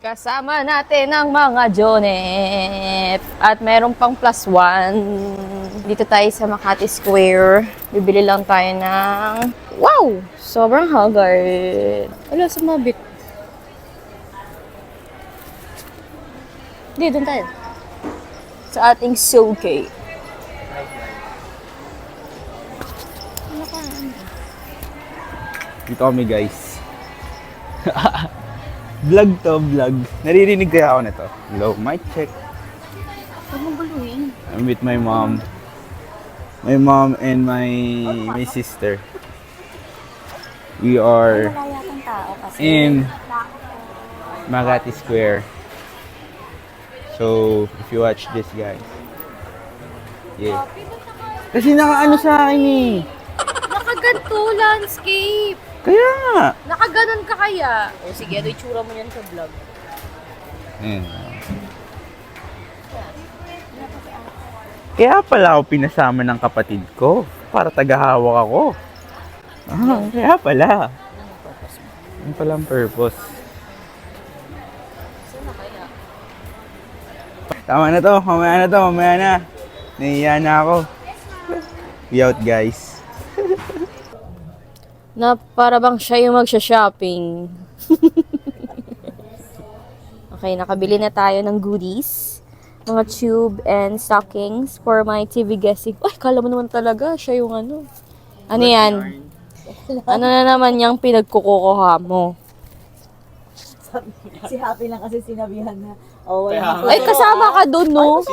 Kasama natin ang mga Jonet. At meron pang +1. Dito tayo sa Makati Square. Bibili lang tayo ng... Wow! Sobrang haggard. Wala, sumabit. Hindi, doon tayo. Sa ating Silke. Dito kami guys. Vlog to, vlog. Naririnig kaya ako nito. Hello, mic check. Huwag mong guluhin. I'm with my mom. My mom and my sister. We are in Makati Square. So, if you watch this guys. Yeah. Kasi nakaano sa akin eh. Nakaganto landscape. Kaya nga. Nakaganon ka kaya? O sige, ano itsura mo yan sa vlog? Ayan. Kaya pala ako pinasama ng kapatid ko. Para tagahawak ako. Kaya pala. Ano pala ang purpose? Saan na kaya? Tama na to, mamaya na. Nahiya na ako. We out guys. Na para bang siya yung magsha-shopping. Okay, nakabili na tayo ng goodies. Mga tube and stockings for my TV guesting. Ay, kala mo naman talaga, siya yung ano. Ano yan? Ano na naman yung pinagkukuha mo? Si Happy lang kasi sinabihan na, oh, wala Ay, kasama ka doon, no?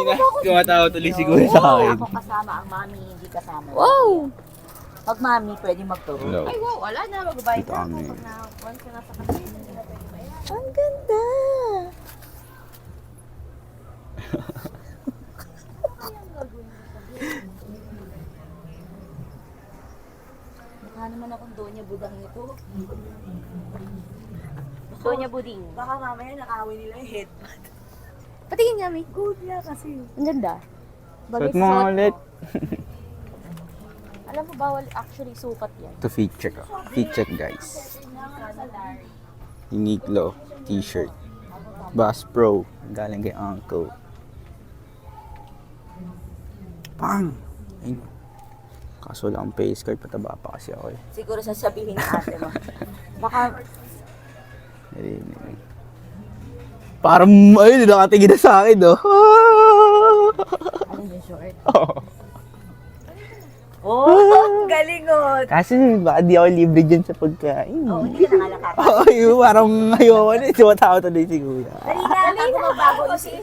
Tumatawag tuloy siguro sa akin. ako kasama, ang mami hindi kasama. Wow! Pag mami, pwede magturo. Hello. Ay, wow, wala na. Magbabayad Dito kami. Once na nasa kanila. Ang ganda! Mukha naman akong Donya Budang nito. Donya Buding. Baka mamaya nakawin nila yung headband. Patingin nga, may. Good niya kasi. Ang ganda. Suot mo nga ulit. Alam mo, bawal actually sukat yan. To feet check. Feet check guys. Uniqlo t-shirt. Bass Pro. Galing kay Uncle. Pang! Ayun. Kaso lang face card, pataba pa kasi ako eh. Siguro sasabihin ni ate mo. Baka, Narinig. Parang, ayun, nakatingin na sa akin, oh. ano yung short? Oh. Oh, galing oh! Kasi baka di ako libre dyan sa pagkain. Oh, hindi ka nakalakap. Ay, parang ayoko na. Sumatawa tuloy si Kuya. Dali na, bago magbago isip.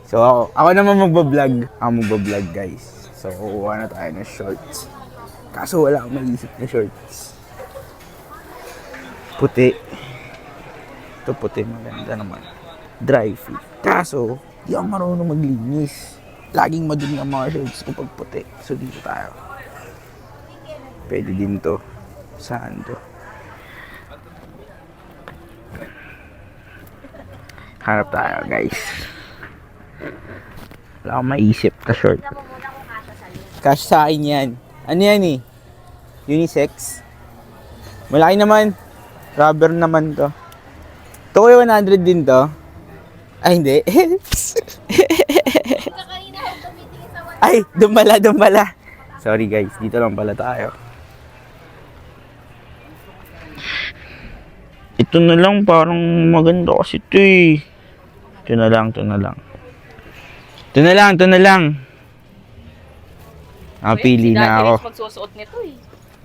So, ako naman magbablog. Ako magbablog, guys. So, kukuha na tayo ng shorts. Kaso wala akong maisip na shorts. Puti. Ito puti, maganda naman. Dry fit. Kaso, di ako marunong maglinis. Laging madumi ang mga shorts ko pag puti. So, dito tayo. Pwede din to. Saan to? Hanap tayo, guys. Wala akong maisip na short. Cash sa akin yan. Ano yan eh? Unisex? Malaki naman. Rubber naman to. Ito ko 100 din to. Ay, hindi. Ay, doon pala. Sorry guys, dito lang pala tayo. Ito na lang, parang maganda kasi ito eh. Ito na lang. Napili na ako. Magsusuot nito eh.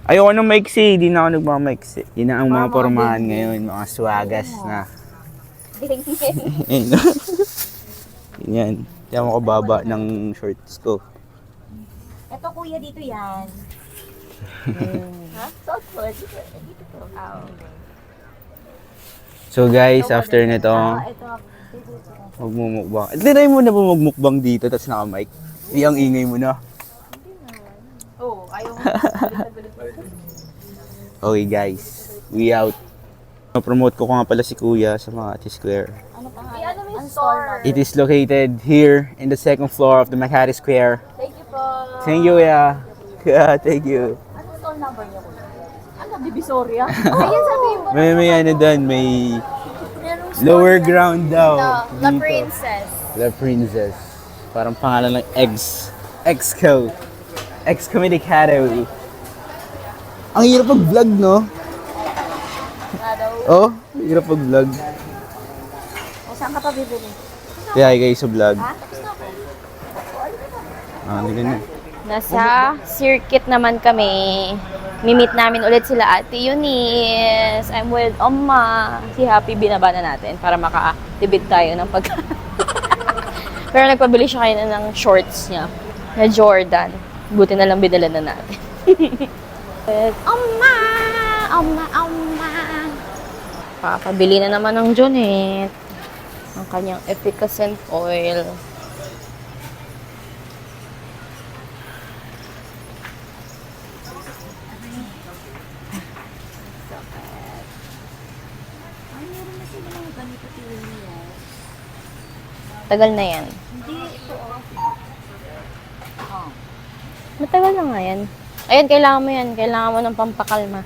Ayoko nang maiksi, di na ako nagmamaiksi. Yun na ang mga pormahan ngayon, mga swagas na. Ayun. Yan. Diyan ako baba ng shorts ko. Eto kuya, dito yan. Ha? Suot ko. Dito to. So guys, after nito, Ito. magmumukbang. Tinry mo na ba magmukbang dito, tapos naka-mic? Ang ingay mo na. Oo, ayaw mo. Okay guys, we out. Promote ko nga pala si Kuya sa Makati Square. Ano pa nga? Ano may store? It is located here in the second floor of the Makati Square. Thank you po. Thank you, yeah. Yeah, thank you. Ano store number niyo kuya? Ano, Divisoria? Ayan, sabi mo. May ano doon, may Lower ground daw. La Dito. Princess. La Princess. Parang pangalan ng Exco. Excommunicado. Ang hirap mag-vlog, no? Oh, hirap mag-vlog. O, saan ka pa bibili? Kaya guys, sa vlog. Ha? Tapos na ako. Hindi ganyan. Nasa circuit naman kami. Mimit namin ulit sila Ate Eunice. I'm with Oma. Si Happy binaba na natin para maka-activate tayo ng pag... Pero nagpabili siya kayo ng shorts niya na Jordan. Buti na lang binala na natin. Oma! Oma! Oma! Papabili na naman ng Jonet ang kanyang efficacent oil. Ay, meron na sila mga ganito niya. Tagal na yan. Hindi, ito oh. Matagal na nga yan. Ayun, kailangan mo yan. Kailangan mo ng pampakalma.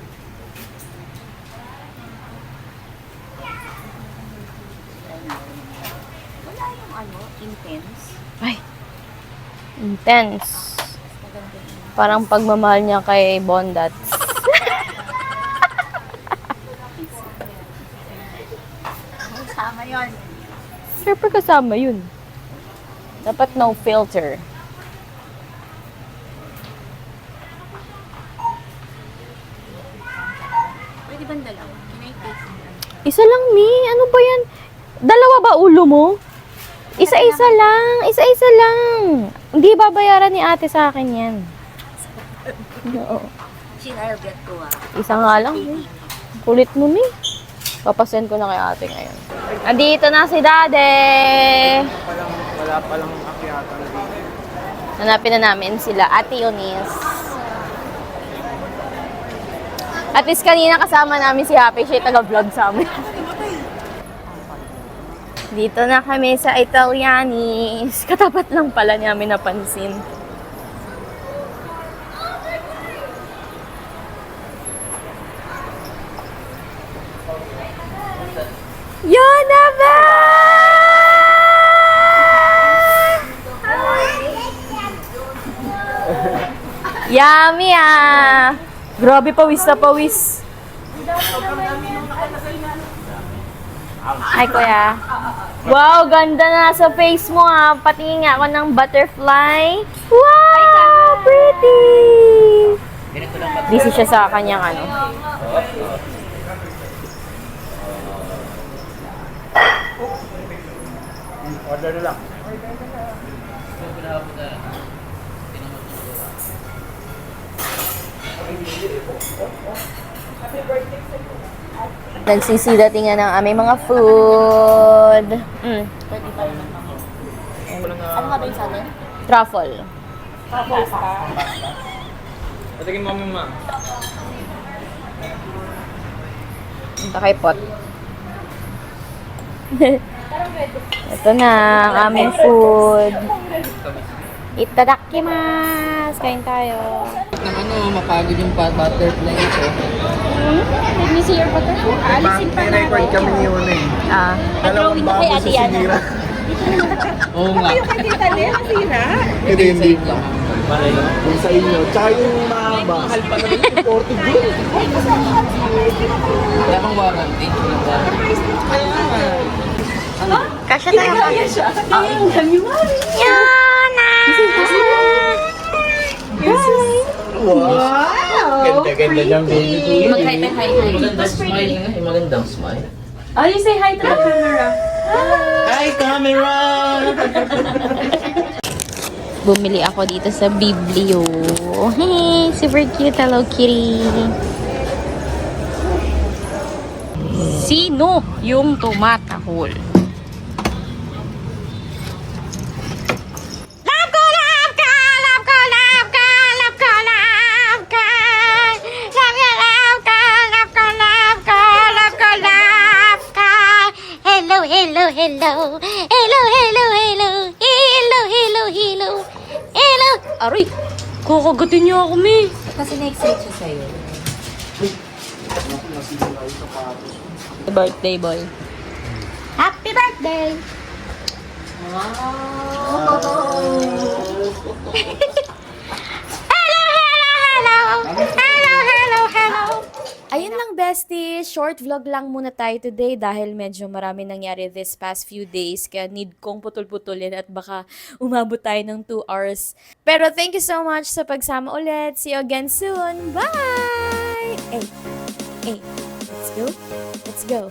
Wala yung ano, intense. Ay, intense. Parang pagmamahal niya kay Bondat. Sama yun. Siyempre kasama yun. Dapat no filter. Pwede ba dalawa? Can I taste it? Isa lang, Mi. Ano ba yan? Dalawa ba ulo mo? Isa-isa lang. Isa-isa lang. Hindi babayaran ni ate sa akin yan. Oo. Shin, I'll get to Isa nga lang. Mi. Kulit mo, Mi. Papasend ko na kay ate ngayon. Andito na si Dade. Wala palang akyatan dito. Hanapin na namin sila, Ate Eunice. At least kanina kasama namin si Happy, siya taga-vlog sa amin. Dito na kami sa Italianis. Katapat lang pala niya namin napansin. Yona ba? Yummy ah! Grabe, pawis na pawis. Hi, kuya. Wow, ganda na sa face mo ah. Patingin nga ako ng butterfly. Wow, pretty! Busy siya sa kanyang ano. Order na lang. Nagsisidatingan ng aming mga food. Ano nga ba yung sa amin? Truffle. Patigin mo ma. Punta kay Pot. Ito na ang aming food. Itadakimasu! Kain tayo. Mapagod yung butterfly ito. Let me see your butterfly. Alisin pa na. Record kami ni Yuna eh. Ah. Drawing na kay Ate Yana. Oo nga. Kayo kay Tita Len, nasira. Hindi pa. Yung sa inyo. Tsaka yung mahaba. Mahal pa naman yung imported yun. Wala bang warranty? Kasya tayo. Ang dami mo. Yana! Wow! Ganda-ganda niyang baby. Mag-hi tayo, hi. Magandang smile nga. Magandang smile. Oh, you say hi to the camera. Hi, camera! Bumili ako dito sa Biblio. Hey, super cute. Hello, kitty. Sino yung tumatahol? Hello. Aray, kakagatin niyo ako, Mi. Kasi na-excite siya sa'yo. Birthday boy. Happy birthday! Hello! Ayun lang, besties. Short vlog lang muna tayo today dahil medyo marami nangyari this past few days. Kaya need kong putol-putulin at baka umabot tayo ng 2 hours. Pero thank you so much sa pagsama ulit. See you again soon. Bye! Hey, let's go. Let's go.